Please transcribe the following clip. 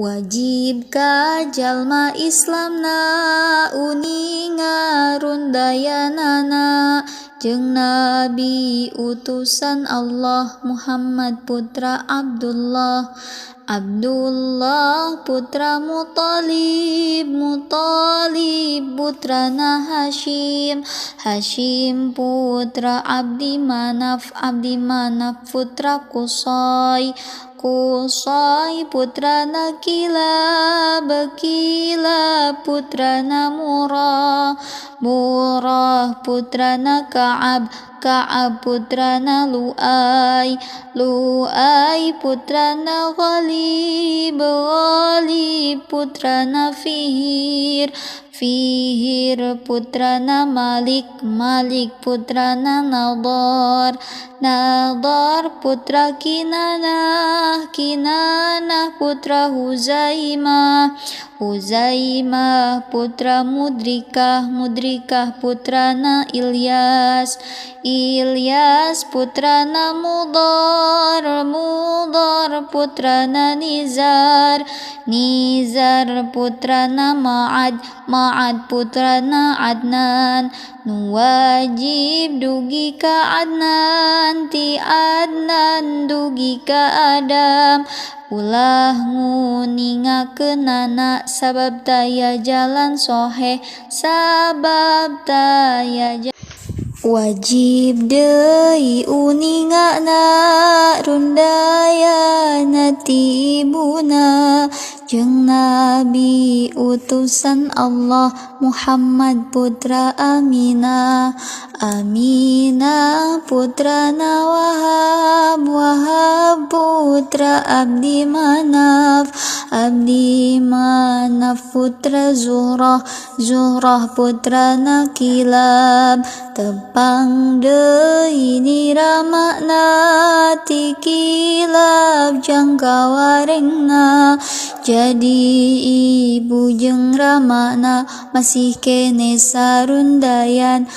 Wajib ka jalma Islamna uninga rundayanana jeung Nabi utusan Allah Muhammad putra Abdullah putra Muthalib putrana Hashim putra Abdi Manaf putra Qusay putrana Kilab putrana Murrah putrana Ka'ab putrana Lu'ay putrana Ghalib putrana Fihir putrana Malik putrana Nadar putra Kinanah putra Huzaimah putra Mudrikah putrana Ilyas putrana Mudhar putrana Nizar putrana Ma'ad putrana Adnan Wajib dugi ka Adnan ti Adnan dugi ka Adam ulah nguningakeunana sabab daya jalan soheh wajib deui uningana rundayana ti ibuna jeung Nabi utusan Allah Muhammad putra Aminah putrana Wahab putra Abdi Manaf putra Zuhrah putrana Kilab tepang deui niramana ti Kilab jangka warengna jadi ibu jeung ramana masih kene sarundayan